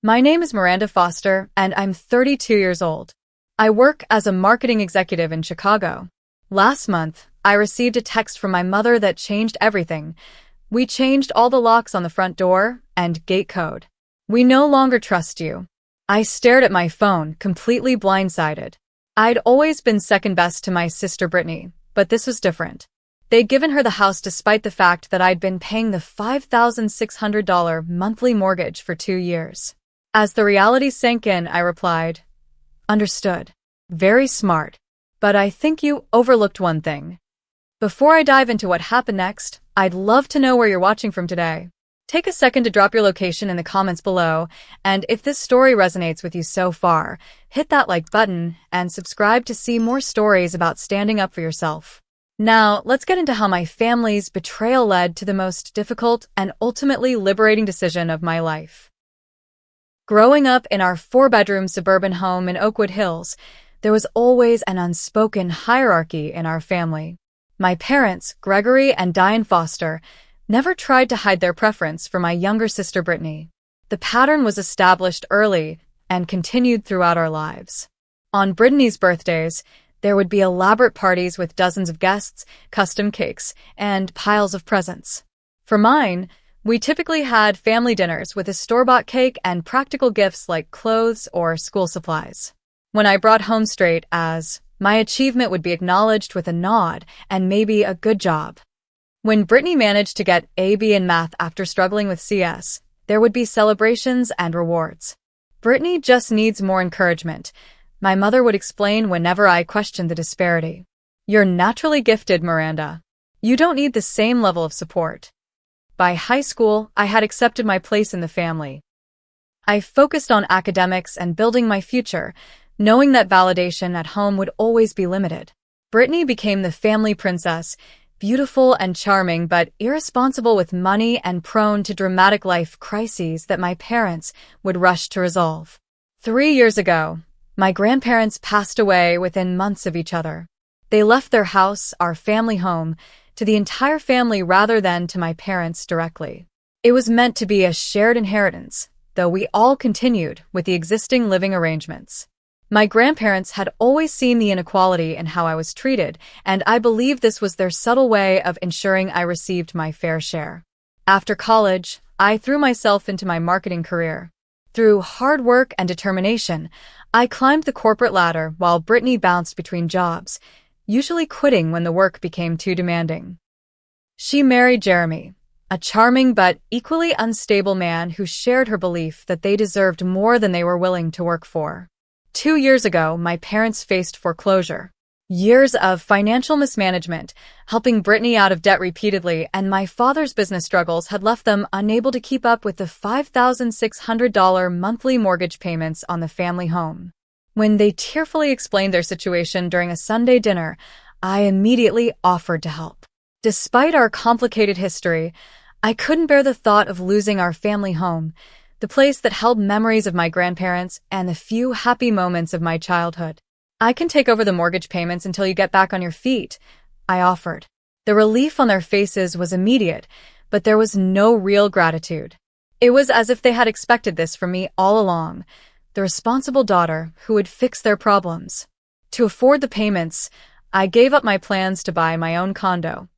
My name is Miranda Foster, and I'm 32 years old. I work as a marketing executive in Chicago. Last month, I received a text from my mother that changed everything. We changed all the locks on the front door and gate code. We no longer trust you. I stared at my phone, completely blindsided. I'd always been second best to my sister Brittany, but this was different. They'd given her the house despite the fact that I'd been paying the $5,600 monthly mortgage for 2 years. As the reality sank in, I replied, "Understood. Very smart. But I think you overlooked one thing." Before I dive into what happened next, I'd love to know where you're watching from today. Take a second to drop your location in the comments below, and if this story resonates with you so far, hit that like button and subscribe to see more stories about standing up for yourself. Now, let's get into how my family's betrayal led to the most difficult and ultimately liberating decision of my life. Growing up in our 4-bedroom suburban home in Oakwood Hills, there was always an unspoken hierarchy in our family. My parents, Gregory and Diane Foster, never tried to hide their preference for my younger sister Brittany. The pattern was established early and continued throughout our lives. On Brittany's birthdays, there would be elaborate parties with dozens of guests, custom cakes, and piles of presents. For mine, we typically had family dinners with a store-bought cake and practical gifts like clothes or school supplies. When I brought home straight A's, my achievement would be acknowledged with a nod and maybe a good job. When Brittany managed to get a B in math after struggling with CS, there would be celebrations and rewards. "Brittany just needs more encouragement," my mother would explain whenever I questioned the disparity. "You're naturally gifted, Miranda. You don't need the same level of support." By high school, I had accepted my place in the family. I focused on academics and building my future, knowing that validation at home would always be limited. Brittany became the family princess, beautiful and charming but irresponsible with money and prone to dramatic life crises that my parents would rush to resolve. 3 years ago, my grandparents passed away within months of each other. They left their house, our family home, to the entire family rather than to my parents directly. It was meant to be a shared inheritance, though we all continued with the existing living arrangements. My grandparents had always seen the inequality in how I was treated, and I believe this was their subtle way of ensuring I received my fair share. After college, I threw myself into my marketing career. Through hard work and determination, I climbed the corporate ladder while Brittany bounced between jobs, usually quitting when the work became too demanding. She married Jeremy, a charming but equally unstable man who shared her belief that they deserved more than they were willing to work for. 2 years ago, my parents faced foreclosure. Years of financial mismanagement, helping Brittany out of debt repeatedly, and my father's business struggles had left them unable to keep up with the $5,600 monthly mortgage payments on the family home. When they tearfully explained their situation during a Sunday dinner, I immediately offered to help. Despite our complicated history, I couldn't bear the thought of losing our family home, the place that held memories of my grandparents and the few happy moments of my childhood. "I can take over the mortgage payments until you get back on your feet," I offered. The relief on their faces was immediate, but there was no real gratitude. It was as if they had expected this from me all along, the responsible daughter who would fix their problems. To afford the payments, I gave up my plans to buy my own condo.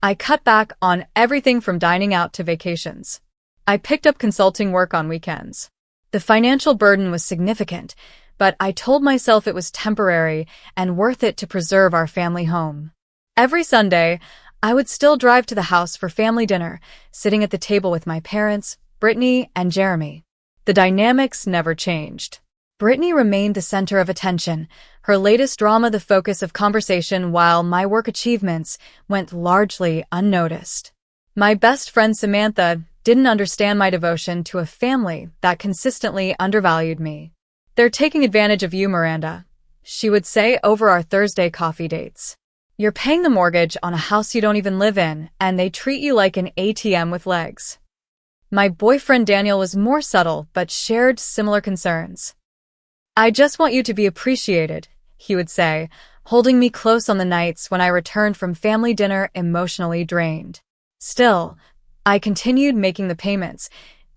I cut back on everything from dining out to vacations. I picked up consulting work on weekends. The financial burden was significant, but I told myself it was temporary and worth it to preserve our family home. Every Sunday, I would still drive to the house for family dinner, sitting at the table with my parents, Brittany, and Jeremy. The dynamics never changed. Brittany remained the center of attention, her latest drama the focus of conversation, while my work achievements went largely unnoticed. My best friend Samantha didn't understand my devotion to a family that consistently undervalued me. "They're taking advantage of you, Miranda," she would say over our Thursday coffee dates. "You're paying the mortgage on a house you don't even live in, and they treat you like an ATM with legs." My boyfriend Daniel was more subtle but shared similar concerns. "I just want you to be appreciated," he would say, holding me close on the nights when I returned from family dinner emotionally drained. Still, I continued making the payments,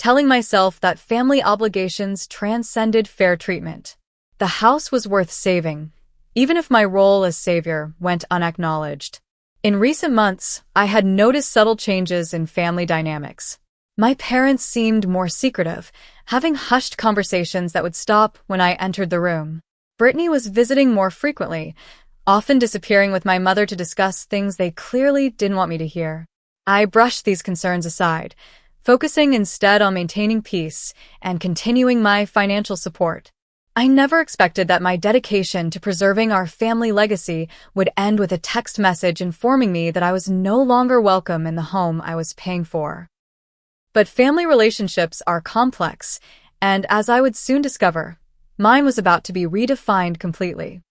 telling myself that family obligations transcended fair treatment. The house was worth saving, even if my role as savior went unacknowledged. In recent months, I had noticed subtle changes in family dynamics. My parents seemed more secretive, having hushed conversations that would stop when I entered the room. Brittany was visiting more frequently, often disappearing with my mother to discuss things they clearly didn't want me to hear. I brushed these concerns aside, focusing instead on maintaining peace and continuing my financial support. I never expected that my dedication to preserving our family legacy would end with a text message informing me that I was no longer welcome in the home I was paying for. But family relationships are complex, and as I would soon discover, mine was about to be redefined completely.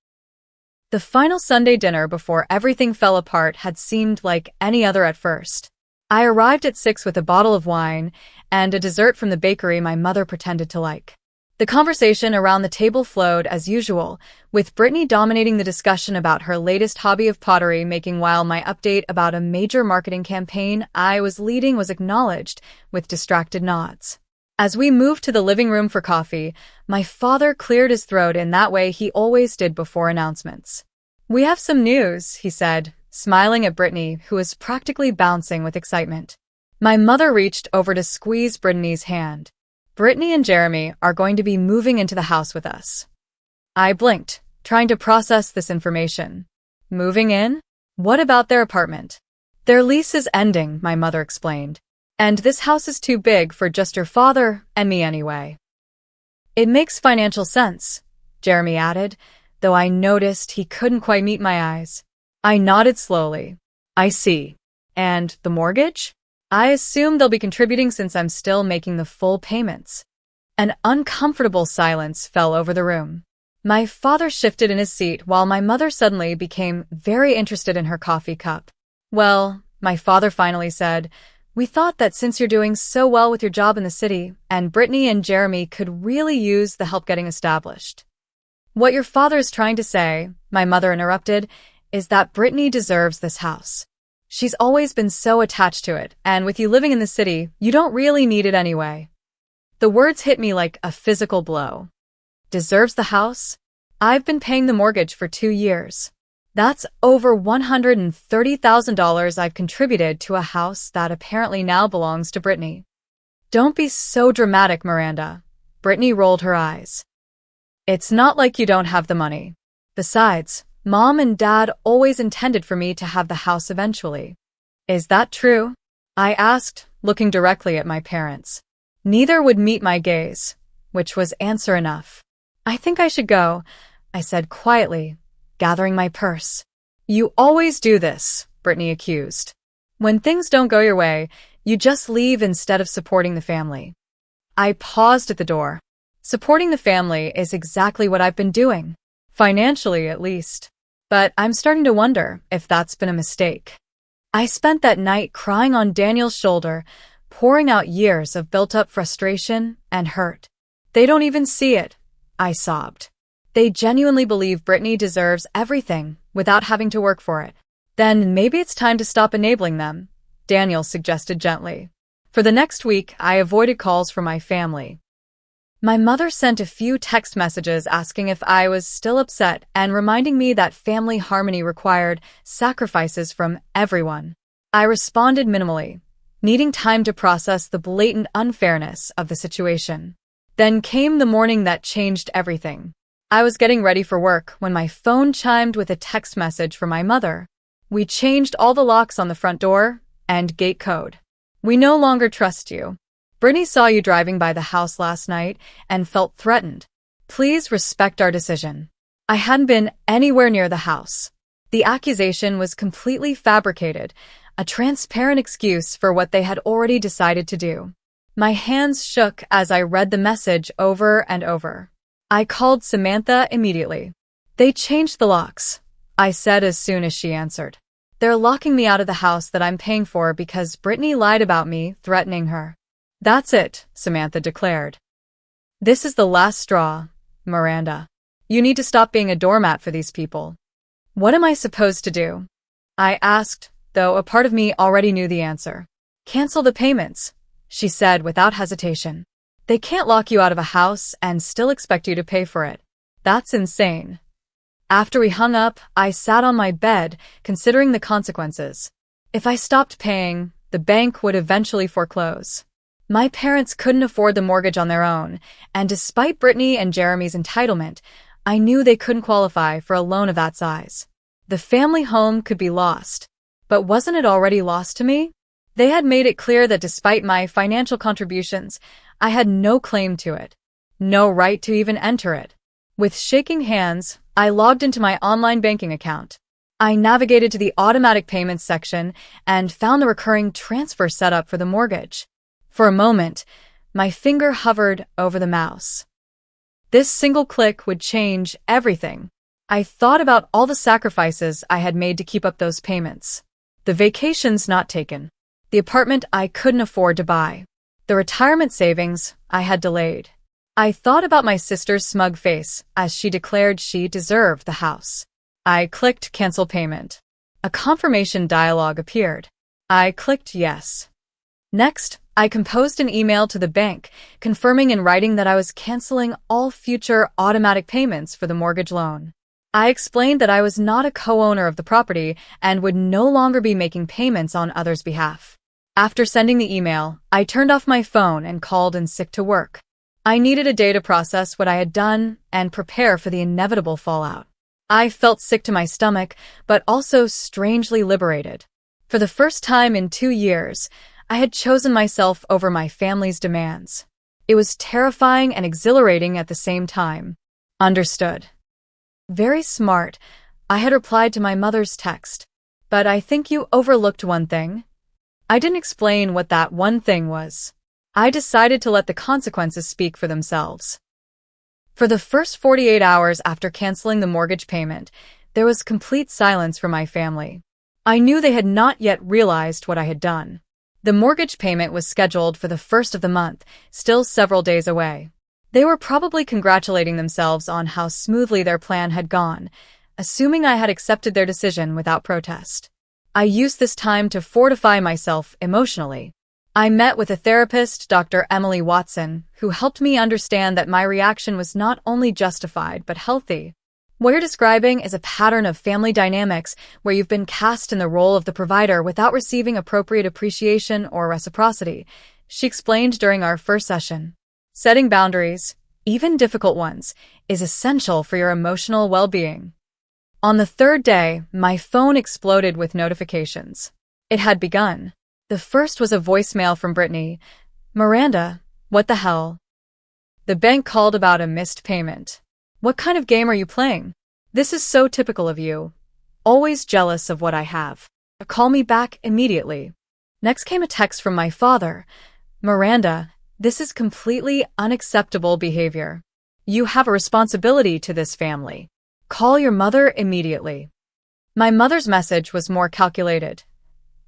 The final Sunday dinner before everything fell apart had seemed like any other at first. I arrived at 6 with a bottle of wine and a dessert from the bakery my mother pretended to like. The conversation around the table flowed as usual, with Brittany dominating the discussion about her latest hobby of pottery making, while my update about a major marketing campaign I was leading was acknowledged with distracted nods. As we moved to the living room for coffee, my father cleared his throat in that way he always did before announcements. "We have some news," he said, smiling at Brittany, who was practically bouncing with excitement. My mother reached over to squeeze Brittany's hand. "Brittany and Jeremy are going to be moving into the house with us." I blinked, trying to process this information. Moving in? What about their apartment? "Their lease is ending," my mother explained. "And this house is too big for just your father and me anyway." "It makes financial sense," Jeremy added, though I noticed he couldn't quite meet my eyes. I nodded slowly. "I see. And the mortgage?" "I assume they'll be contributing since I'm still making the full payments." An uncomfortable silence fell over the room. My father shifted in his seat while my mother suddenly became very interested in her coffee cup. "Well," my father finally said, "we thought that since you're doing so well with your job in the city, and Brittany and Jeremy could really use the help getting established." "What your father is trying to say," my mother interrupted, "is that Brittany deserves this house. She's always been so attached to it, and with you living in the city, you don't really need it anyway." The words hit me like a physical blow. Deserves the house? I've been paying the mortgage for 2 years. That's over $130,000 I've contributed to a house that apparently now belongs to Brittany. "Don't be so dramatic, Miranda." Brittany rolled her eyes. "It's not like you don't have the money. Besides, Mom and Dad always intended for me to have the house eventually." "Is that true?" I asked, looking directly at my parents. Neither would meet my gaze, which was answer enough. "I think I should go," I said quietly, gathering my purse. "You always do this," Brittany accused. "When things don't go your way, you just leave instead of supporting the family." I paused at the door. Supporting the family is exactly what I've been doing. Financially, at least. But I'm starting to wonder if that's been a mistake. I spent that night crying on Daniel's shoulder, pouring out years of built-up frustration and hurt. "They don't even see it," I sobbed. "They genuinely believe Brittany deserves everything without having to work for it." "Then maybe it's time to stop enabling them," Daniel suggested gently. For the next week, I avoided calls from my family. My mother sent a few text messages asking if I was still upset and reminding me that family harmony required sacrifices from everyone. I responded minimally, needing time to process the blatant unfairness of the situation. Then came the morning that changed everything. I was getting ready for work when my phone chimed with a text message from my mother. "We changed all the locks on the front door and gate code. We no longer trust you. Brittany saw you driving by the house last night and felt threatened. Please respect our decision." I hadn't been anywhere near the house. The accusation was completely fabricated, a transparent excuse for what they had already decided to do. My hands shook as I read the message over and over. I called Samantha immediately. "They changed the locks," I said as soon as she answered. "They're locking me out of the house that I'm paying for because Brittany lied about me, threatening her." "That's it," Samantha declared. "This is the last straw, Miranda. You need to stop being a doormat for these people." "What am I supposed to do?" I asked, though a part of me already knew the answer. "Cancel the payments. she said without hesitation. They can't lock you out of a house and still expect you to pay for it. That's insane. After we hung up, I sat on my bed, considering the consequences. If I stopped paying, the bank would eventually foreclose. My parents couldn't afford the mortgage on their own, and despite Brittany and Jeremy's entitlement, I knew they couldn't qualify for a loan of that size. The family home could be lost. But wasn't it already lost to me? They had made it clear that despite my financial contributions, I had no claim to it. No right to even enter it. With shaking hands, I logged into my online banking account. I navigated to the automatic payments section and found the recurring transfer setup for the mortgage. For a moment, my finger hovered over the mouse. This single click would change everything. I thought about all the sacrifices I had made to keep up those payments. The vacations not taken. The apartment I couldn't afford to buy. The retirement savings I had delayed. I thought about my sister's smug face as she declared she deserved the house. I clicked cancel payment. A confirmation dialog appeared. I clicked yes. Next, I composed an email to the bank, confirming in writing that I was canceling all future automatic payments for the mortgage loan. I explained that I was not a co-owner of the property and would no longer be making payments on others' behalf. After sending the email, I turned off my phone and called in sick to work. I needed a day to process what I had done and prepare for the inevitable fallout. I felt sick to my stomach, but also strangely liberated. For the first time in 2 years, I had chosen myself over my family's demands. It was terrifying and exhilarating at the same time. Understood. Very smart, I had replied to my mother's text. But I think you overlooked one thing. I didn't explain what that one thing was. I decided to let the consequences speak for themselves. For the first 48 hours after canceling the mortgage payment, there was complete silence from my family. I knew they had not yet realized what I had done. The mortgage payment was scheduled for the first of the month, still several days away. They were probably congratulating themselves on how smoothly their plan had gone, assuming I had accepted their decision without protest. I used this time to fortify myself emotionally. I met with a therapist, Dr. Emily Watson, who helped me understand that my reaction was not only justified but healthy. What you're describing is a pattern of family dynamics where you've been cast in the role of the provider without receiving appropriate appreciation or reciprocity, she explained during our first session. Setting boundaries, even difficult ones, is essential for your emotional well-being. On the third day, my phone exploded with notifications. It had begun. The first was a voicemail from Brittany. Miranda, what the hell? The bank called about a missed payment. What kind of game are you playing? This is so typical of you. Always jealous of what I have. Call me back immediately. Next came a text from my father. Miranda, this is completely unacceptable behavior. You have a responsibility to this family. Call your mother immediately. My mother's message was more calculated.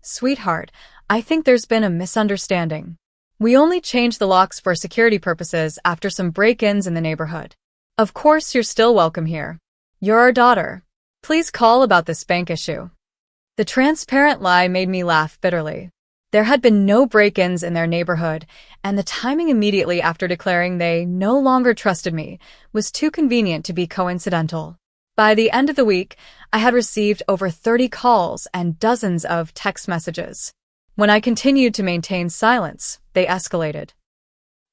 Sweetheart, I think there's been a misunderstanding. We only changed the locks for security purposes after some break-ins in the neighborhood. Of course, you're still welcome here. You're our daughter. Please call about this bank issue. The transparent lie made me laugh bitterly. There had been no break-ins in their neighborhood, and the timing immediately after declaring they no longer trusted me was too convenient to be coincidental. By the end of the week, I had received over 30 calls and dozens of text messages. When I continued to maintain silence, they escalated.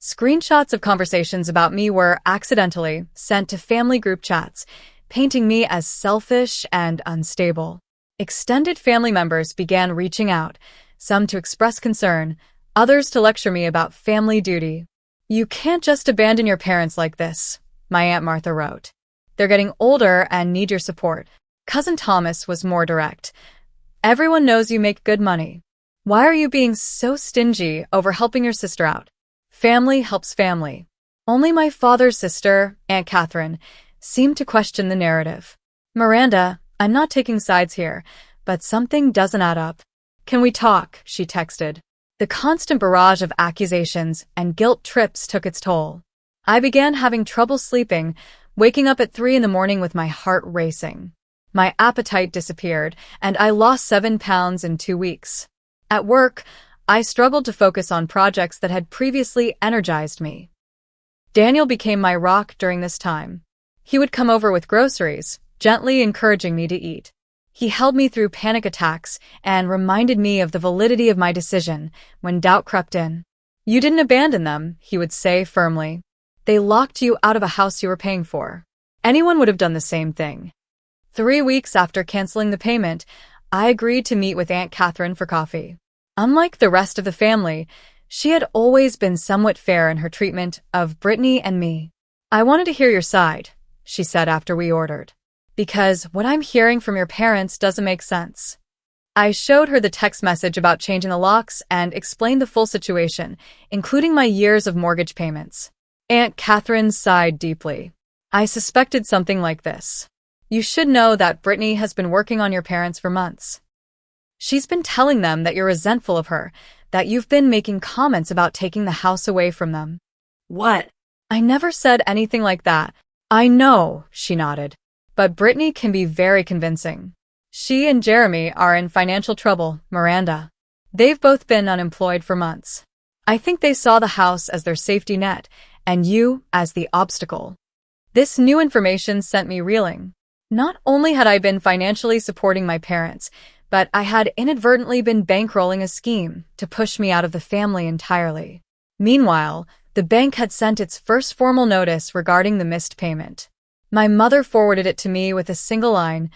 Screenshots of conversations about me were accidentally sent to family group chats, painting me as selfish and unstable. Extended family members began reaching out, some to express concern, others to lecture me about family duty. You can't just abandon your parents like this, my Aunt Martha wrote. They're getting older and need your support. Cousin Thomas was more direct. Everyone knows you make good money. Why are you being so stingy over helping your sister out? Family helps family. Only my father's sister, Aunt Catherine, seemed to question the narrative. Miranda, I'm not taking sides here, but something doesn't add up. Can we talk? She texted. The constant barrage of accusations and guilt trips took its toll. I began having trouble sleeping, waking up at 3 a.m. with my heart racing. My appetite disappeared, and I lost 7 pounds in 2 weeks. At work, I struggled to focus on projects that had previously energized me. Daniel became my rock during this time. He would come over with groceries, gently encouraging me to eat. He held me through panic attacks and reminded me of the validity of my decision when doubt crept in. "You didn't abandon them," he would say firmly. "They locked you out of a house you were paying for. Anyone would have done the same thing." 3 weeks after canceling the payment, I agreed to meet with Aunt Catherine for coffee. Unlike the rest of the family, she had always been somewhat fair in her treatment of Brittany and me. "I wanted to hear your side," she said after we ordered, "because what I'm hearing from your parents doesn't make sense." I showed her the text message about changing the locks and explained the full situation, including my years of mortgage payments. Aunt Catherine sighed deeply. "I suspected something like this. You should know that Brittany has been working on your parents for months. She's been telling them that you're resentful of her, that you've been making comments about taking the house away from them." "What?" "I never said anything like that." "I know," she nodded. "But Brittany can be very convincing. She and Jeremy are in financial trouble, Miranda. They've both been unemployed for months. I think they saw the house as their safety net, and you as the obstacle." This new information sent me reeling. Not only had I been financially supporting my parents, but I had inadvertently been bankrolling a scheme to push me out of the family entirely. Meanwhile, the bank had sent its first formal notice regarding the missed payment. My mother forwarded it to me with a single line,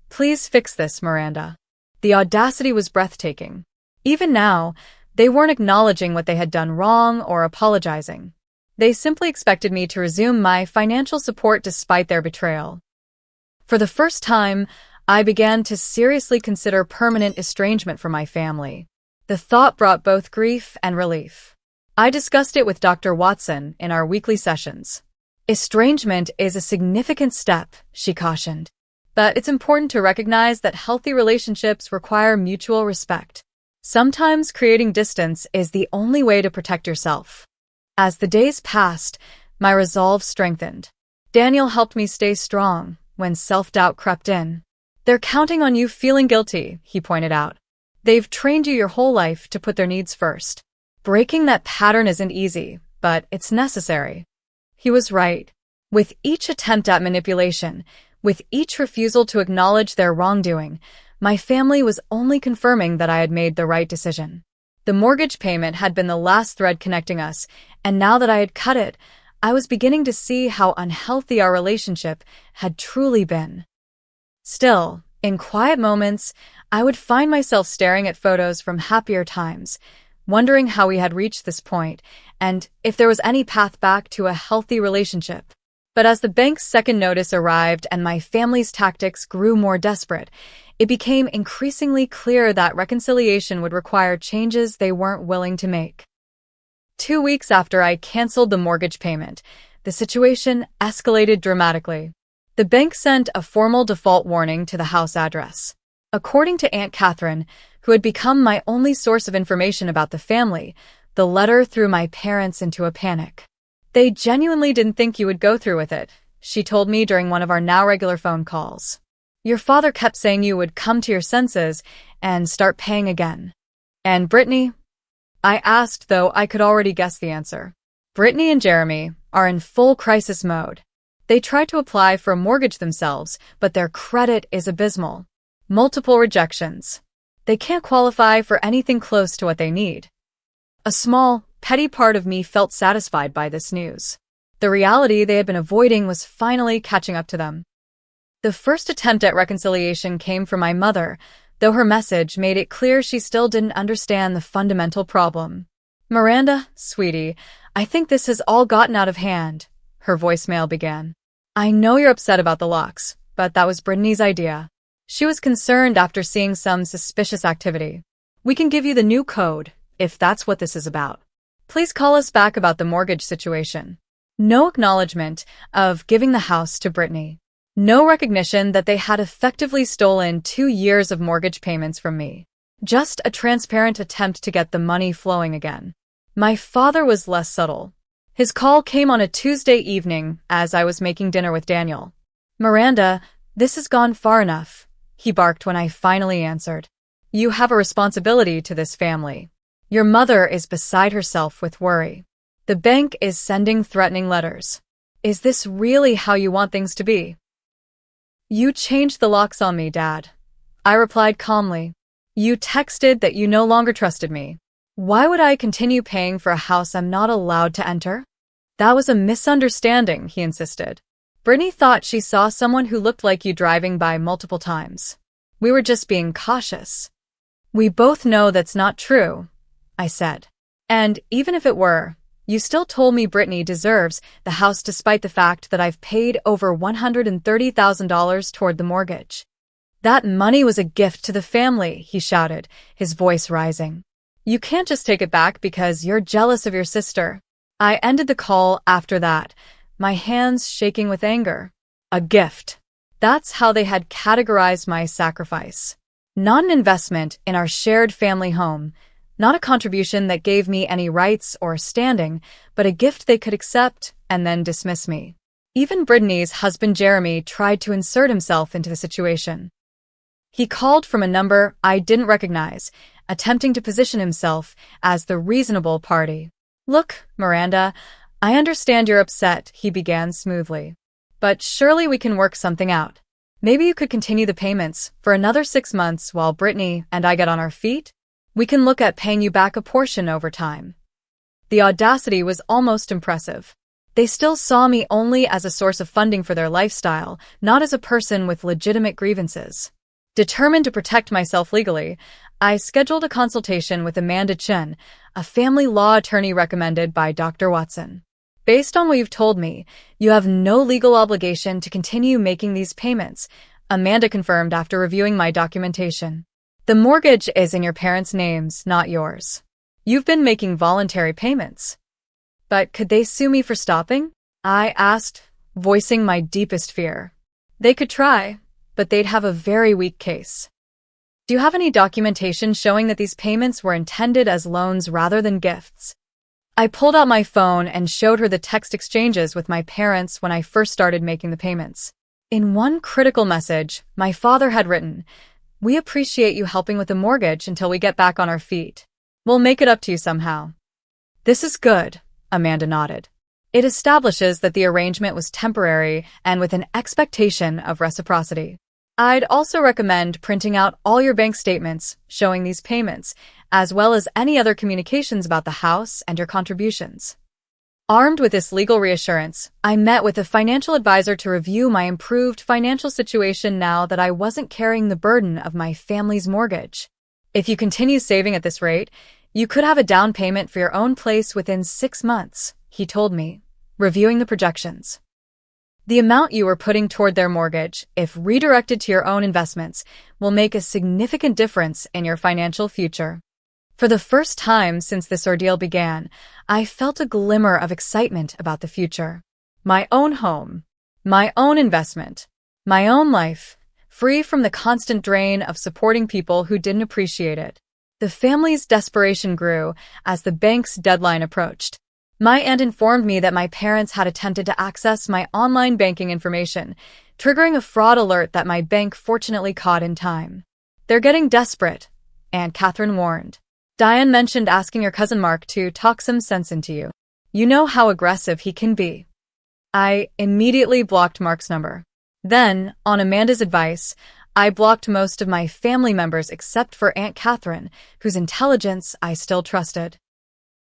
"Please fix this, Miranda." The audacity was breathtaking. Even now, they weren't acknowledging what they had done wrong or apologizing. They simply expected me to resume my financial support despite their betrayal. For the first time, I began to seriously consider permanent estrangement from my family. The thought brought both grief and relief. I discussed it with Dr. Watson in our weekly sessions. "Estrangement is a significant step," she cautioned. "But it's important to recognize that healthy relationships require mutual respect. Sometimes creating distance is the only way to protect yourself." As the days passed, my resolve strengthened. Daniel helped me stay strong when self-doubt crept in. "They're counting on you feeling guilty," he pointed out. "They've trained you your whole life to put their needs first. Breaking that pattern isn't easy, but it's necessary." He was right. With each attempt at manipulation, with each refusal to acknowledge their wrongdoing, my family was only confirming that I had made the right decision. The mortgage payment had been the last thread connecting us, and now that I had cut it, I was beginning to see how unhealthy our relationship had truly been. Still, in quiet moments, I would find myself staring at photos from happier times, wondering how we had reached this point, and if there was any path back to a healthy relationship. But as the bank's second notice arrived and my family's tactics grew more desperate, it became increasingly clear that reconciliation would require changes they weren't willing to make. 2 weeks after I canceled the mortgage payment, the situation escalated dramatically. The bank sent a formal default warning to the house address. According to Aunt Catherine, who had become my only source of information about the family, the letter threw my parents into a panic. "They genuinely didn't think you would go through with it," she told me during one of our now regular phone calls. "Your father kept saying you would come to your senses and start paying again." "And Brittany?" I asked, though I could already guess the answer. "Brittany and Jeremy are in full crisis mode. They tried to apply for a mortgage themselves, but their credit is abysmal. Multiple rejections. They can't qualify for anything close to what they need." A small, petty part of me felt satisfied by this news. The reality they had been avoiding was finally catching up to them. The first attempt at reconciliation came from my mother, though her message made it clear she still didn't understand the fundamental problem. "Miranda, sweetie, I think this has all gotten out of hand," her voicemail began. "I know you're upset about the locks, but that was Brittany's idea. She was concerned after seeing some suspicious activity. We can give you the new code, if that's what this is about. Please call us back about the mortgage situation." No acknowledgement of giving the house to Brittany. No recognition that they had effectively stolen 2 years of mortgage payments from me. Just a transparent attempt to get the money flowing again. My father was less subtle. His call came on a Tuesday evening as I was making dinner with Daniel. "Miranda, this has gone far enough," he barked when I finally answered. "You have a responsibility to this family. Your mother is beside herself with worry. The bank is sending threatening letters. Is this really how you want things to be? You changed the locks on me, Dad. I replied calmly. You texted that you no longer trusted me. Why would I continue paying for a house I'm not allowed to enter? That was a misunderstanding, he insisted. Brittany thought she saw someone who looked like you driving by multiple times. We were just being cautious. We both know that's not true, I said. And even if it were, you still told me Brittany deserves the house despite the fact that I've paid over $130,000 toward the mortgage. That money was a gift to the family, he shouted, his voice rising. You can't just take it back because you're jealous of your sister. I ended the call after that, my hands shaking with anger. A gift. That's how they had categorized my sacrifice. Not an investment in our shared family home, not a contribution that gave me any rights or standing, but a gift they could accept and then dismiss me. Even Brittany's husband Jeremy tried to insert himself into the situation. He called from a number I didn't recognize, attempting to position himself as the reasonable party. Look, Miranda, I understand you're upset, he began smoothly. But surely we can work something out. Maybe you could continue the payments for another 6 months while Brittany and I get on our feet? We can look at paying you back a portion over time. The audacity was almost impressive. They still saw me only as a source of funding for their lifestyle, not as a person with legitimate grievances. Determined to protect myself legally, I scheduled a consultation with Amanda Chen, a family law attorney recommended by Dr. Watson. Based on what you've told me, you have no legal obligation to continue making these payments, Amanda confirmed after reviewing my documentation. The mortgage is in your parents' names, not yours. You've been making voluntary payments. But could they sue me for stopping? I asked, voicing my deepest fear. They could try, but they'd have a very weak case. Do you have any documentation showing that these payments were intended as loans rather than gifts? I pulled out my phone and showed her the text exchanges with my parents when I first started making the payments. In one critical message, my father had written, "We appreciate you helping with the mortgage until we get back on our feet. We'll make it up to you somehow." This is good, Amanda nodded. It establishes that the arrangement was temporary and with an expectation of reciprocity. I'd also recommend printing out all your bank statements showing these payments, as well as any other communications about the house and your contributions. Armed with this legal reassurance, I met with a financial advisor to review my improved financial situation now that I wasn't carrying the burden of my family's mortgage. If you continue saving at this rate, you could have a down payment for your own place within 6 months, he told me, reviewing the projections. The amount you are putting toward their mortgage, if redirected to your own investments, will make a significant difference in your financial future. For the first time since this ordeal began, I felt a glimmer of excitement about the future. My own home, my own investment, my own life, free from the constant drain of supporting people who didn't appreciate it. The family's desperation grew as the bank's deadline approached. My aunt informed me that my parents had attempted to access my online banking information, triggering a fraud alert that my bank fortunately caught in time. They're getting desperate, Aunt Catherine warned. Diane mentioned asking your cousin Mark to talk some sense into you. You know how aggressive he can be. I immediately blocked Mark's number. Then, on Amanda's advice, I blocked most of my family members except for Aunt Catherine, whose intelligence I still trusted.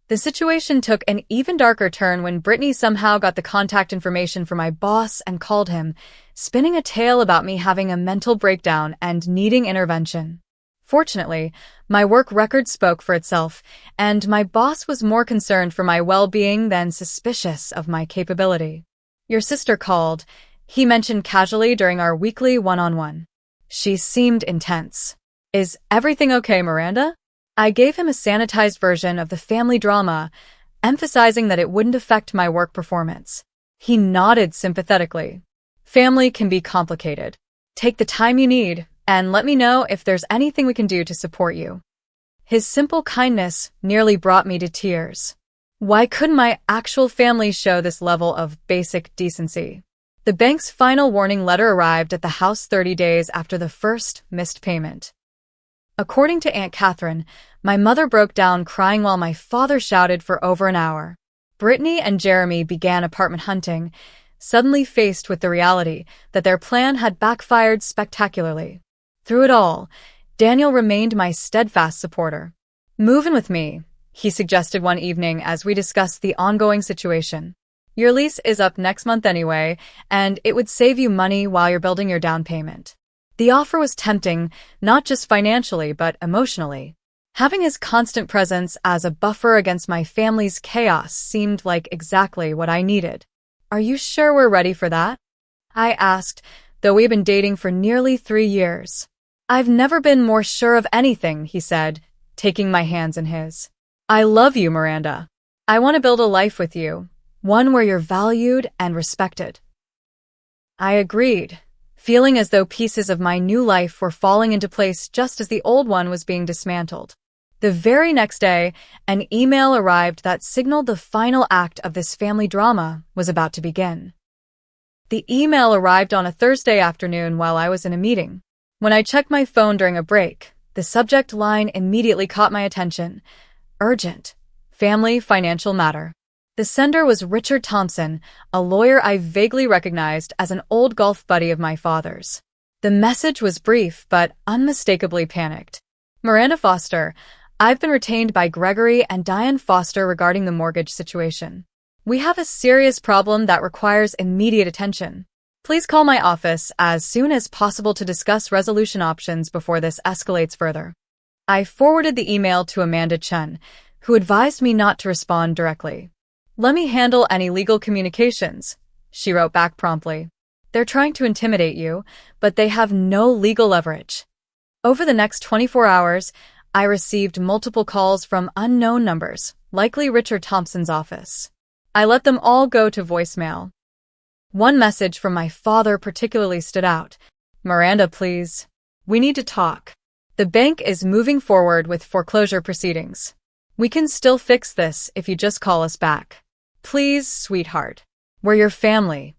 The situation took an even darker turn when Brittany somehow got the contact information from my boss and called him, spinning a tale about me having a mental breakdown and needing intervention. Fortunately, my work record spoke for itself, and my boss was more concerned for my well-being than suspicious of my capability. Your sister called, he mentioned casually during our weekly one-on-one. She seemed intense. Is everything okay, Miranda? I gave him a sanitized version of the family drama, emphasizing that it wouldn't affect my work performance. He nodded sympathetically. Family can be complicated. Take the time you need, and let me know if there's anything we can do to support you. His simple kindness nearly brought me to tears. Why couldn't my actual family show this level of basic decency? The bank's final warning letter arrived at the house 30 days after the first missed payment. According to Aunt Catherine, My mother broke down crying while my father shouted for over an hour. Brittany and Jeremy began apartment hunting, suddenly faced with the reality that their plan had backfired spectacularly. Through it all, Daniel remained my steadfast supporter. "Move in with me," he suggested one evening as we discussed the ongoing situation. "Your lease is up next month anyway, and it would save you money while you're building your down payment." The offer was tempting, not just financially but emotionally. Having his constant presence as a buffer against my family's chaos seemed like exactly what I needed. "Are you sure we're ready for that?" I asked, though we've been dating for nearly 3 years. "I've never been more sure of anything," he said, taking my hands in his. "I love you, Miranda. I want to build a life with you, one where you're valued and respected." I agreed, feeling as though pieces of my new life were falling into place just as the old one was being dismantled. The very next day, an email arrived that signaled the final act of this family drama was about to begin. The email arrived on a Thursday afternoon while I was in a meeting. When I checked my phone during a break, the subject line immediately caught my attention. Urgent. Family financial matter. The sender was Richard Thompson, a lawyer I vaguely recognized as an old golf buddy of my father's. The message was brief but unmistakably panicked. "Miranda Foster, I've been retained by Gregory and Diane Foster regarding the mortgage situation. We have a serious problem that requires immediate attention. Please call my office as soon as possible to discuss resolution options before this escalates further." I forwarded the email to Amanda Chen, who advised me not to respond directly. "Let me handle any legal communications," she wrote back promptly. "They're trying to intimidate you, but they have no legal leverage." Over the next 24 hours, I received multiple calls from unknown numbers, likely Richard Thompson's office. I let them all go to voicemail. One message from my father particularly stood out. "Miranda, please. We need to talk. The bank is moving forward with foreclosure proceedings. We can still fix this if you just call us back. Please, sweetheart. We're your family."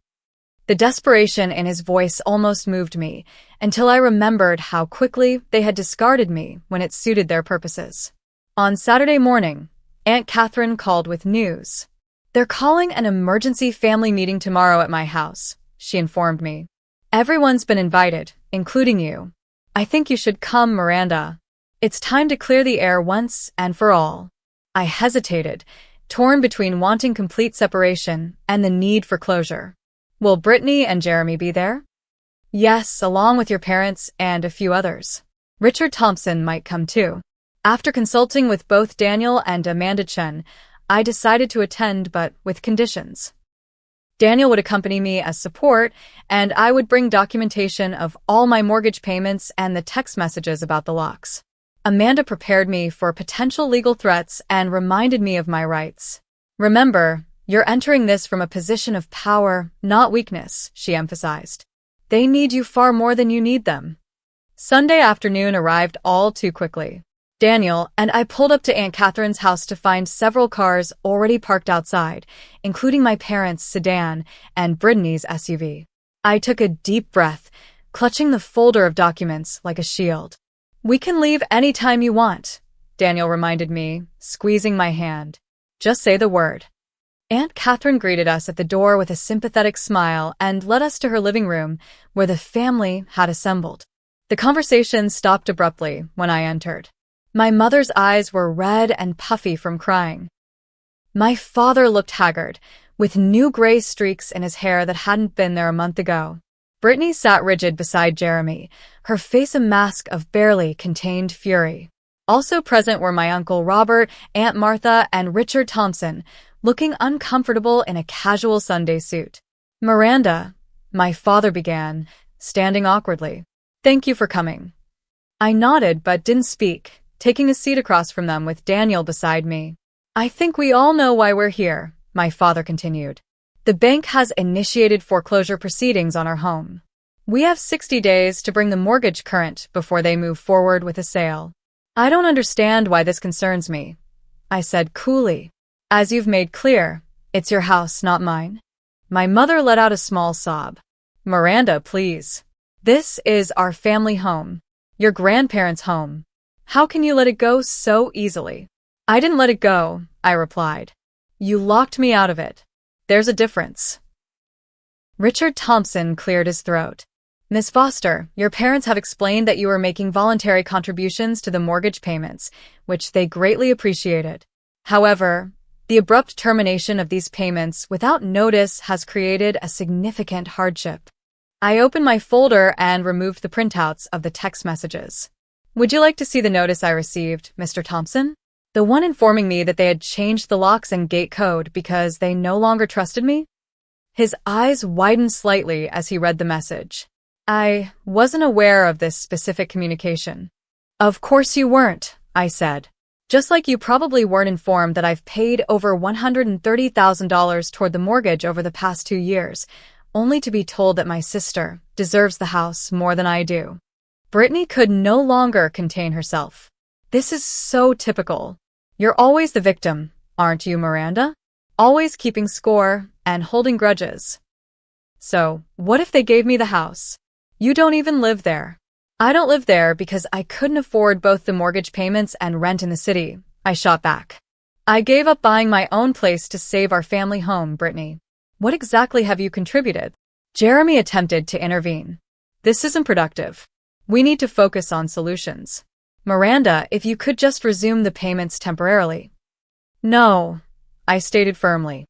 The desperation in his voice almost moved me, until I remembered how quickly they had discarded me when it suited their purposes. On Saturday morning, Aunt Catherine called with news. "They're calling an emergency family meeting tomorrow at my house," she informed me. "Everyone's been invited, including you. I think you should come, Miranda. It's time to clear the air once and for all." I hesitated, torn between wanting complete separation and the need for closure. "Will Brittany and Jeremy be there?" "Yes, along with your parents and a few others. Richard Thompson might come too." After consulting with both Daniel and Amanda Chen, I decided to attend, but with conditions. Daniel would accompany me as support, and I would bring documentation of all my mortgage payments and the text messages about the locks. Amanda prepared me for potential legal threats and reminded me of my rights. "Remember, you're entering this from a position of power, not weakness," she emphasized. "They need you far more than you need them." Sunday afternoon arrived all too quickly. Daniel and I pulled up to Aunt Catherine's house to find several cars already parked outside, including my parents' sedan and Brittany's SUV. I took a deep breath, clutching the folder of documents like a shield. "We can leave any time you want," Daniel reminded me, squeezing my hand. "Just say the word." Aunt Catherine greeted us at the door with a sympathetic smile and led us to her living room, where the family had assembled. The conversation stopped abruptly when I entered. My mother's eyes were red and puffy from crying. My father looked haggard, with new gray streaks in his hair that hadn't been there a month ago. Brittany sat rigid beside Jeremy, her face a mask of barely contained fury. Also present were my Uncle Robert, Aunt Martha, and Richard Thompson, looking uncomfortable in a casual Sunday suit. "Miranda," my father began, standing awkwardly. "Thank you for coming." I nodded but didn't speak, taking a seat across from them with Daniel beside me. "I think we all know why we're here," my father continued. "The bank has initiated foreclosure proceedings on our home. We have 60 days to bring the mortgage current before they move forward with a sale." "I don't understand why this concerns me," I said coolly. "As you've made clear, it's your house, not mine." My mother let out a small sob. "Miranda, please. This is our family home. Your grandparents' home. How can you let it go so easily? I didn't let it go, I replied. You locked me out of it. There's a difference. Richard Thompson cleared his throat. Miss Foster, your parents have explained that you are making voluntary contributions to the mortgage payments, which they greatly appreciated. However, the abrupt termination of these payments without notice has created a significant hardship. I opened my folder and removed the printouts of the text messages. Would you like to see the notice I received, Mr. Thompson? The one informing me that they had changed the locks and gate code because they no longer trusted me? His eyes widened slightly as he read the message. I wasn't aware of this specific communication. Of course you weren't, I said. Just like you probably weren't informed that I've paid over $130,000 toward the mortgage over the past 2 years, only to be told that my sister deserves the house more than I do. Brittany could no longer contain herself. This is so typical. You're always the victim, aren't you, Miranda? Always keeping score and holding grudges. So, what if they gave me the house? You don't even live there. I don't live there because I couldn't afford both the mortgage payments and rent in the city, I shot back. I gave up buying my own place to save our family home, Brittany. What exactly have you contributed? Jeremy attempted to intervene. This isn't productive. We need to focus on solutions. Miranda, if you could just resume the payments temporarily. No, I stated firmly.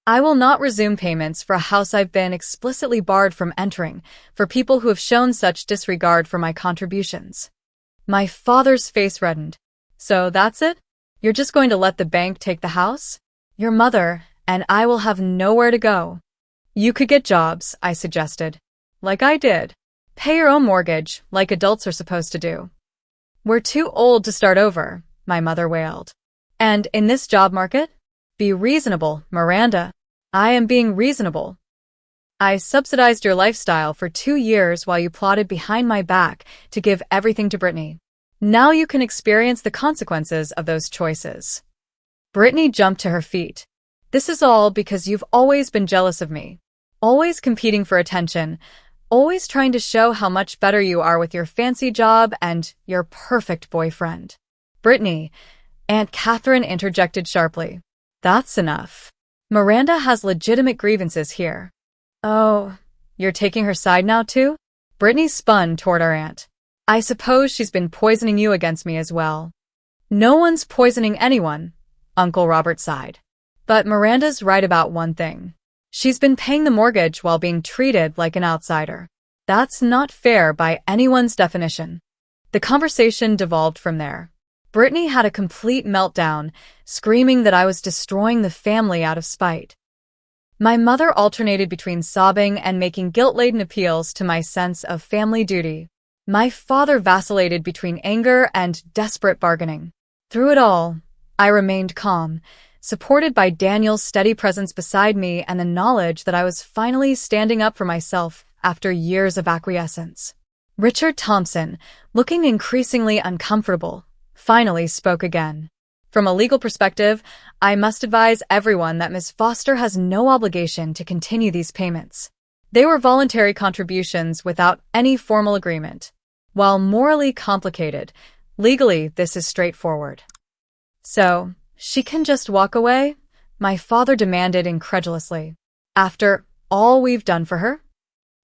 I will not resume payments for a house I've been explicitly barred from entering for people who have shown such disregard for my contributions. My father's face reddened. So that's it? You're just going to let the bank take the house? Your mother and I will have nowhere to go. You could get jobs, I suggested. Like I did. Pay your own mortgage, like adults are supposed to do. We're too old to start over, my mother wailed. And in this job market? Be reasonable, Miranda. I am being reasonable. I subsidized your lifestyle for 2 years while you plotted behind my back to give everything to Brittany. Now you can experience the consequences of those choices. Brittany jumped to her feet. This is all because you've always been jealous of me. Always competing for attention. Always trying to show how much better you are with your fancy job and your perfect boyfriend. Brittany, Aunt Catherine interjected sharply. That's enough. Miranda has legitimate grievances here. Oh, you're taking her side now too? Brittany spun toward our aunt. I suppose she's been poisoning you against me as well. No one's poisoning anyone, Uncle Robert sighed. But Miranda's right about one thing. She's been paying the mortgage while being treated like an outsider. That's not fair by anyone's definition. The conversation devolved from there. Brittany had a complete meltdown, screaming that I was destroying the family out of spite. My mother alternated between sobbing and making guilt-laden appeals to my sense of family duty. My father vacillated between anger and desperate bargaining. Through it all, I remained calm, supported by Daniel's steady presence beside me and the knowledge that I was finally standing up for myself after years of acquiescence. Richard Thompson, looking increasingly uncomfortable, finally spoke again. From a legal perspective, I must advise everyone that Ms. Foster has no obligation to continue these payments. They were voluntary contributions without any formal agreement. While morally complicated, legally this is straightforward. So, she can just walk away? My father demanded incredulously. After all we've done for her?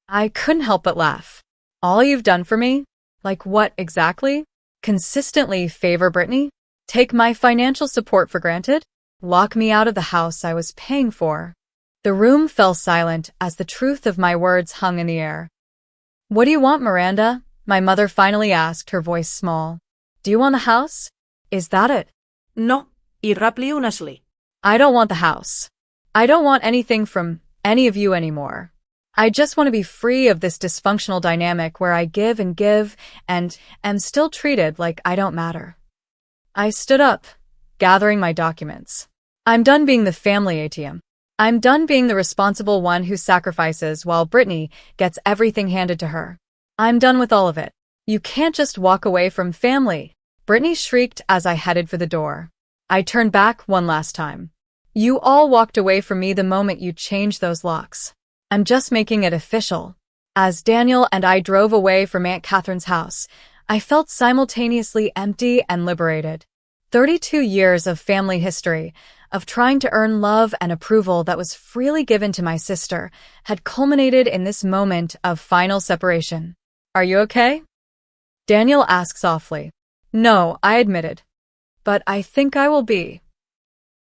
I couldn't help but laugh. All you've done for me? Like what exactly? Consistently favor Brittany? Take my financial support for granted? Lock me out of the house I was paying for? The room fell silent as the truth of my words hung in the air. What do you want, Miranda? My mother finally asked, her voice small. Do you want the house? Is that it? No, irrepliously. I don't want the house. I don't want anything from any of you anymore. I just want to be free of this dysfunctional dynamic where I give and am still treated like I don't matter. I stood up, gathering my documents. I'm done being the family ATM. I'm done being the responsible one who sacrifices while Brittany gets everything handed to her. I'm done with all of it. You can't just walk away from family, Brittany shrieked as I headed for the door. I turned back one last time. You all walked away from me the moment you changed those locks. I'm just making it official. As Daniel and I drove away from Aunt Catherine's house, I felt simultaneously empty and liberated. 32 years of family history, of trying to earn love and approval that was freely given to my sister, had culminated in this moment of final separation. "Are you okay?" Daniel asked softly. "No," I admitted. "But I think I will be."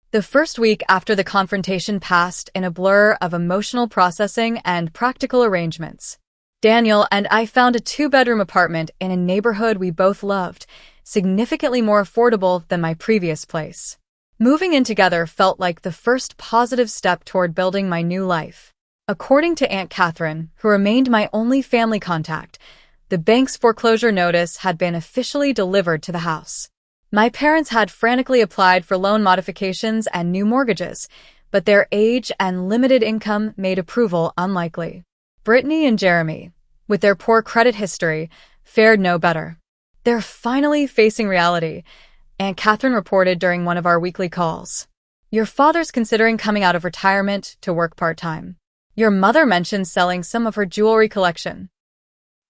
The first week after the confrontation passed in a blur of emotional processing and practical arrangements. Daniel and I found a two-bedroom apartment in a neighborhood we both loved, significantly more affordable than my previous place. Moving in together felt like the first positive step toward building my new life. According to Aunt Catherine, who remained my only family contact, the bank's foreclosure notice had been officially delivered to the house. My parents had frantically applied for loan modifications and new mortgages, but their age and limited income made approval unlikely. Brittany and Jeremy, with their poor credit history, fared no better. "They're finally facing reality," Aunt Catherine reported during one of our weekly calls. "Your father's considering coming out of retirement to work part-time. Your mother mentioned selling some of her jewelry collection."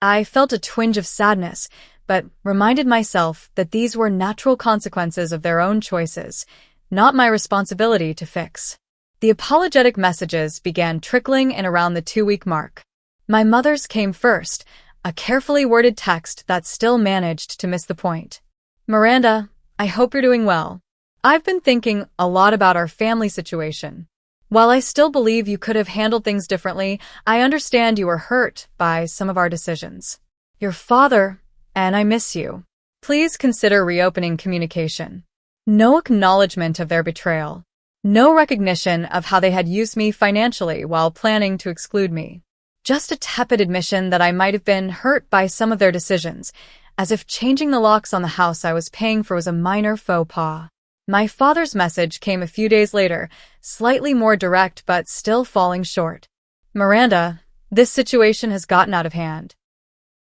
I felt a twinge of sadness, but reminded myself that these were natural consequences of their own choices, not my responsibility to fix. The apologetic messages began trickling in around the 2-week mark. My mother's came first, a carefully worded text that still managed to miss the point. "Miranda, I hope you're doing well. I've been thinking a lot about our family situation. While I still believe you could have handled things differently, I understand you were hurt by some of our decisions. Your father, and I miss you. Please consider reopening communication." No acknowledgement of their betrayal. No recognition of how they had used me financially while planning to exclude me. Just a tepid admission that I might have been hurt by some of their decisions, as if changing the locks on the house I was paying for was a minor faux pas. My father's message came a few days later, slightly more direct but still falling short. "Miranda, this situation has gotten out of hand.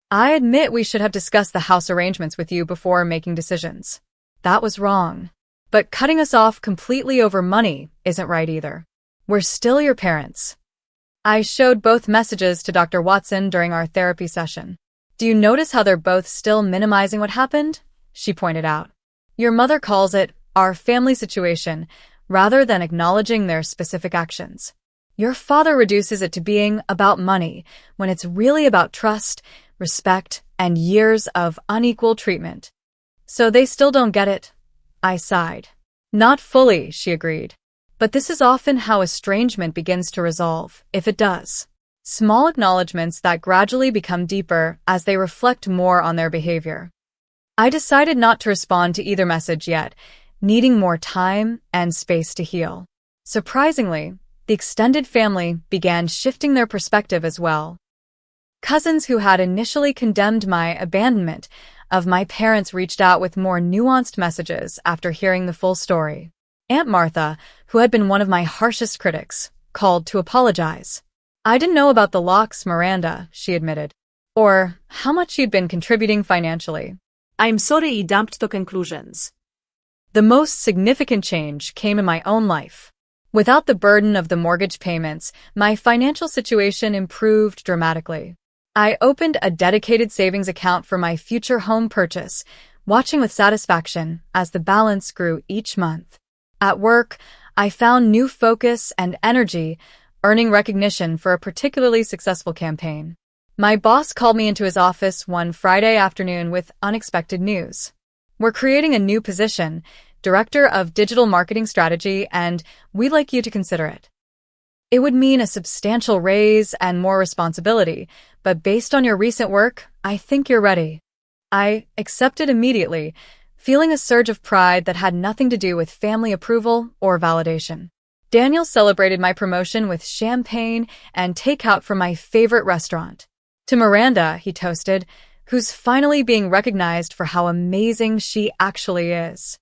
I admit we should have discussed the house arrangements with you before making decisions. That was wrong. But cutting us off completely over money isn't right either. We're still your parents." I showed both messages to Dr. Watson during our therapy session. "Do you notice how they're both still minimizing what happened?" she pointed out. "Your mother calls it our family situation, rather than acknowledging their specific actions. Your father reduces it to being about money, when it's really about trust, respect, and years of unequal treatment. So they still don't get it." I sighed. "Not fully," she agreed. "But this is often how estrangement begins to resolve, if it does. Small acknowledgments that gradually become deeper as they reflect more on their behavior." I decided not to respond to either message yet, needing more time and space to heal. Surprisingly, the extended family began shifting their perspective as well. Cousins who had initially condemned my abandonment of my parents reached out with more nuanced messages after hearing the full story. Aunt Martha, who had been one of my harshest critics, called to apologize. "I didn't know about the locks, Miranda," she admitted, "or how much you'd been contributing financially." "I'm sorry I dumped the conclusions." The most significant change came in my own life. Without the burden of the mortgage payments, my financial situation improved dramatically. I opened a dedicated savings account for my future home purchase, watching with satisfaction as the balance grew each month. At work, I found new focus and energy, earning recognition for a particularly successful campaign. My boss called me into his office one Friday afternoon with unexpected news. "We're creating a new position, Director of Digital Marketing Strategy, and we'd like you to consider it. It would mean a substantial raise and more responsibility, but based on your recent work, I think you're ready." I accepted immediately, feeling a surge of pride that had nothing to do with family approval or validation. Daniel celebrated my promotion with champagne and takeout from my favorite restaurant. "To Miranda," he toasted, "who's finally being recognized for how amazing she actually is."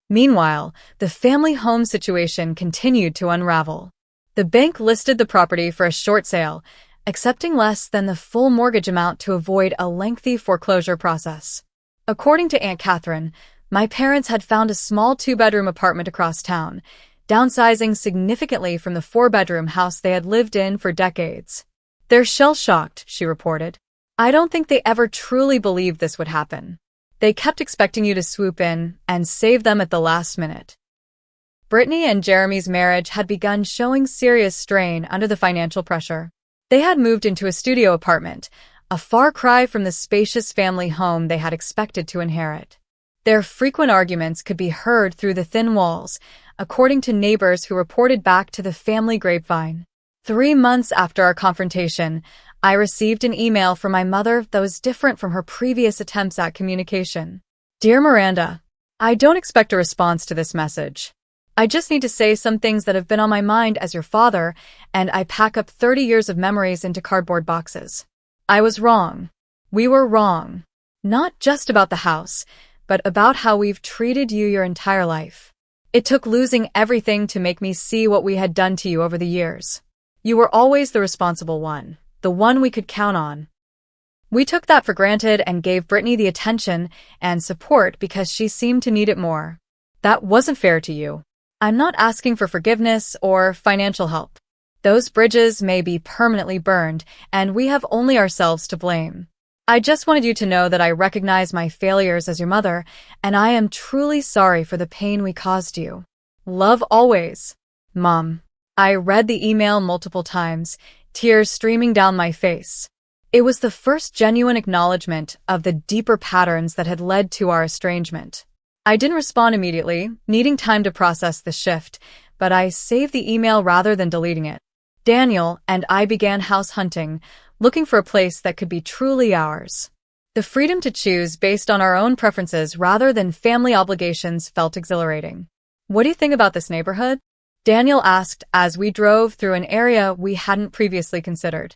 Meanwhile, the family home situation continued to unravel. The bank listed the property for a short sale, accepting less than the full mortgage amount to avoid a lengthy foreclosure process. According to Aunt Catherine, my parents had found a small 2-bedroom apartment across town, downsizing significantly from the 4-bedroom house they had lived in for decades. "They're shell-shocked," she reported. "I don't think they ever truly believed this would happen. They kept expecting you to swoop in and save them at the last minute. Brittany and Jeremy's marriage had begun showing serious strain under the financial pressure. They had moved into a studio apartment, a far cry from the spacious family home they had expected to inherit. Their frequent arguments could be heard through the thin walls, according to neighbors who reported back to the family grapevine. 3 months after our confrontation, I received an email from my mother that was different from her previous attempts at communication. Dear Miranda, I don't expect a response to this message. I just need to say some things that have been on my mind as your father, and I pack up 30 years of memories into cardboard boxes. I was wrong. We were wrong. Not just about the house, but about how we've treated you your entire life. It took losing everything to make me see what we had done to you over the years. You were always the responsible one, the one we could count on. We took that for granted and gave Brittany the attention and support because she seemed to need it more. That wasn't fair to you. I'm not asking for forgiveness or financial help. Those bridges may be permanently burned, and we have only ourselves to blame. I just wanted you to know that I recognize my failures as your mother, and I am truly sorry for the pain we caused you. Love always. Mom. I read the email multiple times, tears streaming down my face. It was the first genuine acknowledgement of the deeper patterns that had led to our estrangement. I didn't respond immediately, needing time to process the shift, but I saved the email rather than deleting it. Daniel and I began house hunting, looking for a place that could be truly ours. The freedom to choose based on our own preferences rather than family obligations felt exhilarating. What do you think about this neighborhood? Daniel asked as we drove through an area we hadn't previously considered.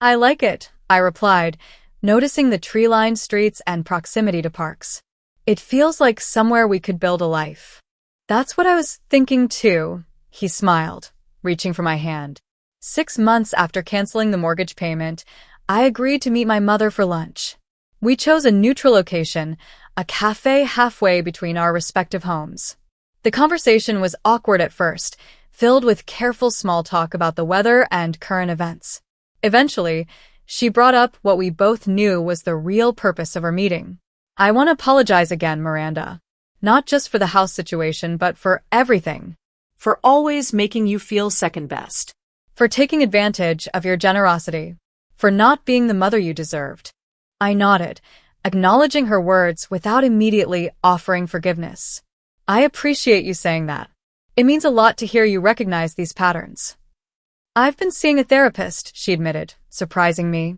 I like it, I replied, noticing the tree-lined streets and proximity to parks. It feels like somewhere we could build a life. That's what I was thinking too, he smiled, reaching for my hand. 6 months after canceling the mortgage payment, I agreed to meet my mother for lunch. We chose a neutral location, a cafe halfway between our respective homes. The conversation was awkward at first, filled with careful small talk about the weather and current events. Eventually, she brought up what we both knew was the real purpose of our meeting. I want to apologize again, Miranda. Not just for the house situation, but for everything. For always making you feel second best. For taking advantage of your generosity. For not being the mother you deserved. I nodded, acknowledging her words without immediately offering forgiveness. I appreciate you saying that. It means a lot to hear you recognize these patterns. I've been seeing a therapist, she admitted, surprising me.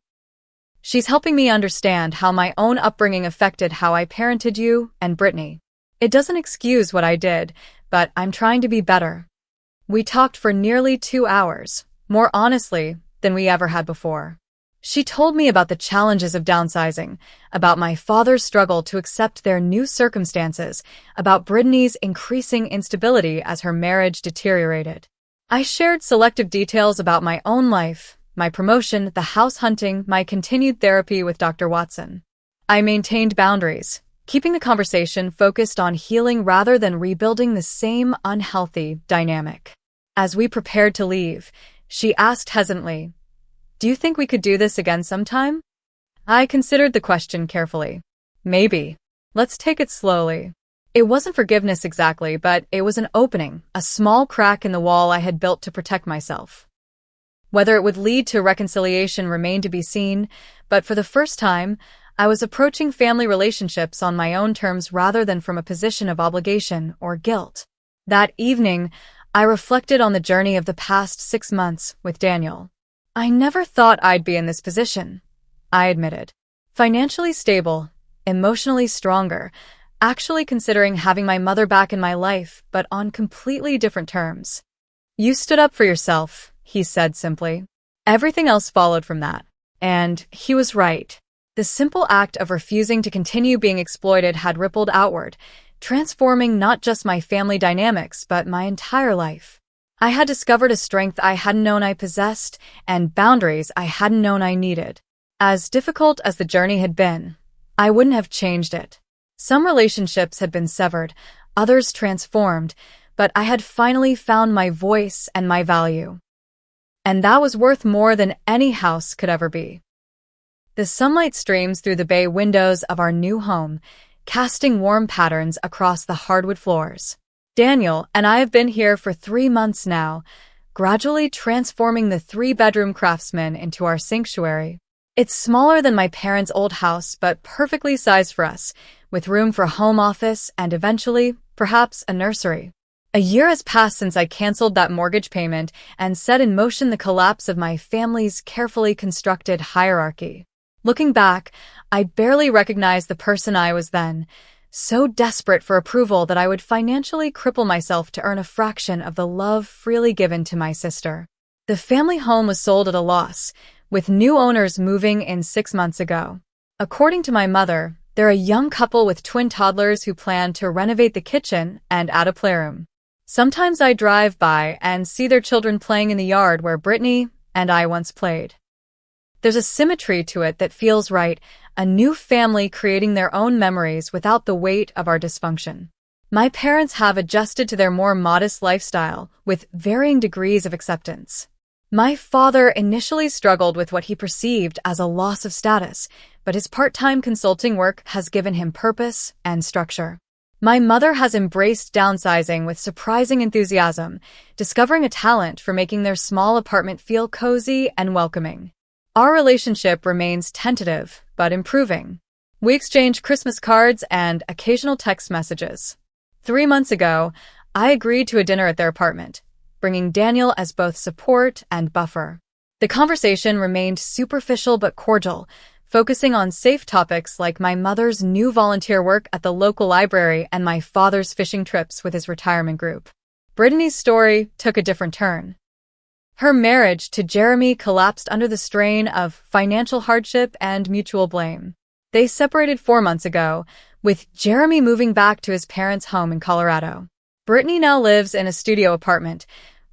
She's helping me understand how my own upbringing affected how I parented you and Brittany. It doesn't excuse what I did, but I'm trying to be better. We talked for nearly 2 hours, more honestly than we ever had before. She told me about the challenges of downsizing, about my father's struggle to accept their new circumstances, about Brittany's increasing instability as her marriage deteriorated. I shared selective details about my own life, my promotion, the house hunting, my continued therapy with Dr. Watson. I maintained boundaries, keeping the conversation focused on healing rather than rebuilding the same unhealthy dynamic. As we prepared to leave, she asked hesitantly, "Do you think we could do this again sometime?" I considered the question carefully. Maybe. Let's take it slowly. It wasn't forgiveness exactly, but it was an opening, a small crack in the wall I had built to protect myself. Whether it would lead to reconciliation remained to be seen, but for the first time, I was approaching family relationships on my own terms rather than from a position of obligation or guilt. That evening, I reflected on the journey of the past 6 months with Daniel. I never thought I'd be in this position, I admitted. Financially stable, emotionally stronger, actually considering having my mother back in my life, but on completely different terms. You stood up for yourself, he said simply. Everything else followed from that. And he was right. The simple act of refusing to continue being exploited had rippled outward, transforming not just my family dynamics, but my entire life. I had discovered a strength I hadn't known I possessed, and boundaries I hadn't known I needed. As difficult as the journey had been, I wouldn't have changed it. Some relationships had been severed, others transformed, but I had finally found my voice and my value. And that was worth more than any house could ever be. The sunlight streams through the bay windows of our new home, casting warm patterns across the hardwood floors. Daniel and I have been here for 3 months now, gradually transforming the 3-bedroom craftsman into our sanctuary. It's smaller than my parents' old house, but perfectly sized for us, with room for a home office and eventually, perhaps, a nursery. A year has passed since I canceled that mortgage payment and set in motion the collapse of my family's carefully constructed hierarchy. Looking back, I barely recognized the person I was then, so desperate for approval that I would financially cripple myself to earn a fraction of the love freely given to my sister. The family home was sold at a loss, with new owners moving in 6 months ago. According to my mother, they're a young couple with twin toddlers who plan to renovate the kitchen and add a playroom. Sometimes I drive by and see their children playing in the yard where Brittany and I once played. There's a symmetry to it that feels right, a new family creating their own memories without the weight of our dysfunction. My parents have adjusted to their more modest lifestyle with varying degrees of acceptance. My father initially struggled with what he perceived as a loss of status, but his part-time consulting work has given him purpose and structure. My mother has embraced downsizing with surprising enthusiasm, discovering a talent for making their small apartment feel cozy and welcoming. Our relationship remains tentative, but improving. We exchange Christmas cards and occasional text messages. 3 months ago, I agreed to a dinner at their apartment, bringing Daniel as both support and buffer. The conversation remained superficial but cordial, focusing on safe topics like my mother's new volunteer work at the local library and my father's fishing trips with his retirement group. Brittany's story took a different turn. Her marriage to Jeremy collapsed under the strain of financial hardship and mutual blame. They separated 4 months ago, with Jeremy moving back to his parents' home in Colorado. Brittany now lives in a studio apartment,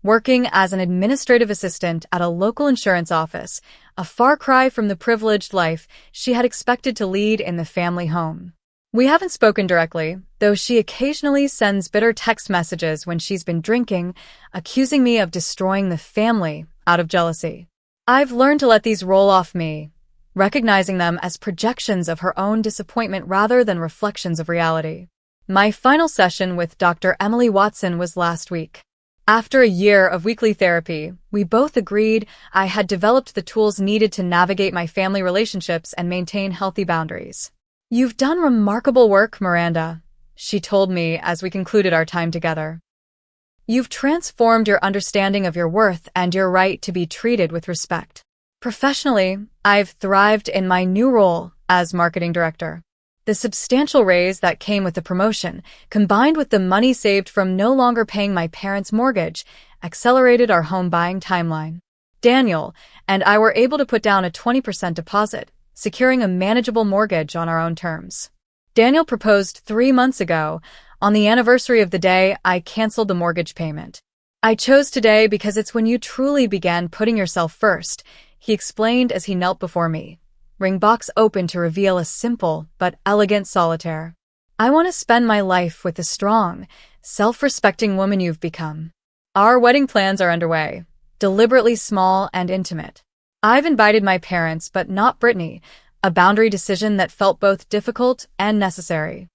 working as an administrative assistant at a local insurance office, a far cry from the privileged life she had expected to lead in the family home. We haven't spoken directly, though she occasionally sends bitter text messages when she's been drinking, accusing me of destroying the family out of jealousy. I've learned to let these roll off me, recognizing them as projections of her own disappointment rather than reflections of reality. My final session with Dr. Emily Watson was last week. After a year of weekly therapy, we both agreed I had developed the tools needed to navigate my family relationships and maintain healthy boundaries. "You've done remarkable work, Miranda," she told me as we concluded our time together. "You've transformed your understanding of your worth and your right to be treated with respect." Professionally, I've thrived in my new role as marketing director. The substantial raise that came with the promotion, combined with the money saved from no longer paying my parents' mortgage, accelerated our home buying timeline. Daniel and I were able to put down a 20% deposit, securing a manageable mortgage on our own terms. Daniel proposed 3 months ago. On the anniversary of the day, I canceled the mortgage payment. "I chose today because it's when you truly began putting yourself first," he explained as he knelt before me, ring box open to reveal a simple but elegant solitaire. "I want to spend my life with the strong, self-respecting woman you've become." Our wedding plans are underway, deliberately small and intimate. I've invited my parents, but not Brittany, a boundary decision that felt both difficult and necessary.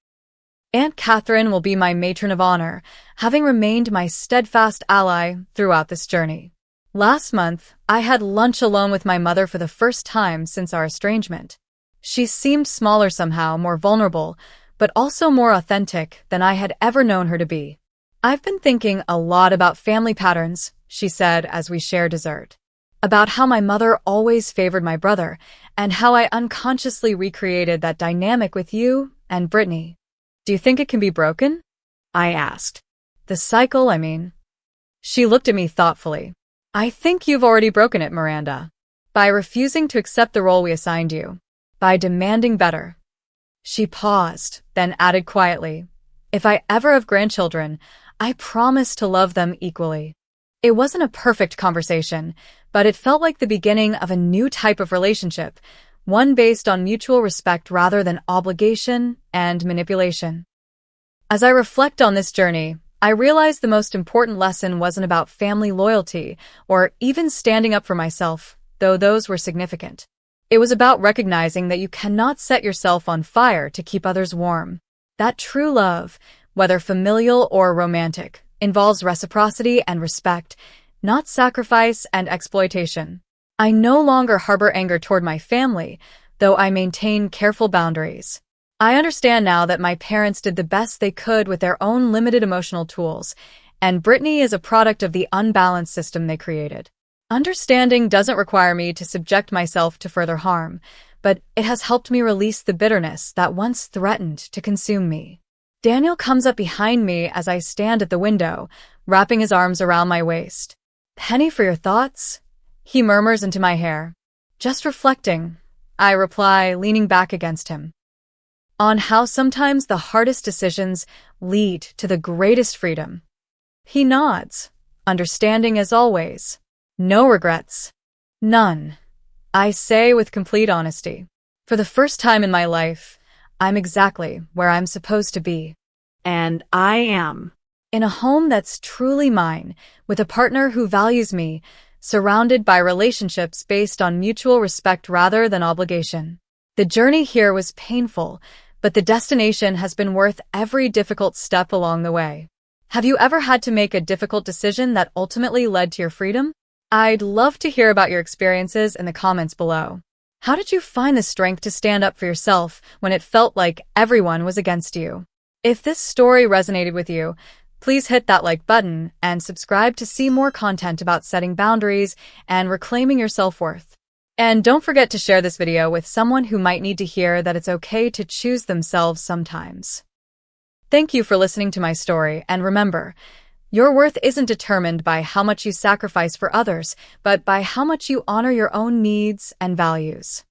Aunt Catherine will be my matron of honor, having remained my steadfast ally throughout this journey. Last month, I had lunch alone with my mother for the first time since our estrangement. She seemed smaller somehow, more vulnerable, but also more authentic than I had ever known her to be. "I've been thinking a lot about family patterns," she said as we shared dessert. "About how my mother always favored my brother, and how I unconsciously recreated that dynamic with you and Brittany. Do you think it can be broken?" I asked. "The cycle, I mean." She looked at me thoughtfully. "I think you've already broken it, Miranda. By refusing to accept the role we assigned you. By demanding better." She paused, then added quietly, "If I ever have grandchildren, I promise to love them equally." It wasn't a perfect conversation, but it felt like the beginning of a new type of relationship, one based on mutual respect rather than obligation and manipulation. As I reflect on this journey, I realize the most important lesson wasn't about family loyalty or even standing up for myself, though those were significant. It was about recognizing that you cannot set yourself on fire to keep others warm. That true love, whether familial or romantic, involves reciprocity and respect, not sacrifice and exploitation. I no longer harbor anger toward my family, though I maintain careful boundaries. I understand now that my parents did the best they could with their own limited emotional tools, and Brittany is a product of the unbalanced system they created. Understanding doesn't require me to subject myself to further harm, but it has helped me release the bitterness that once threatened to consume me. Daniel comes up behind me as I stand at the window, wrapping his arms around my waist. "Penny for your thoughts?" he murmurs into my hair. "Just reflecting," I reply, leaning back against him. "On how sometimes the hardest decisions lead to the greatest freedom." He nods, understanding as always. "No regrets." "None," I say with complete honesty. For the first time in my life, I'm exactly where I'm supposed to be. And I am. In a home that's truly mine, with a partner who values me, surrounded by relationships based on mutual respect rather than obligation. The journey here was painful, but the destination has been worth every difficult step along the way. Have you ever had to make a difficult decision that ultimately led to your freedom? I'd love to hear about your experiences in the comments below. How did you find the strength to stand up for yourself when it felt like everyone was against you? If this story resonated with you, please hit that like button and subscribe to see more content about setting boundaries and reclaiming your self-worth. And don't forget to share this video with someone who might need to hear that it's okay to choose themselves sometimes. Thank you for listening to my story, and remember, your worth isn't determined by how much you sacrifice for others, but by how much you honor your own needs and values.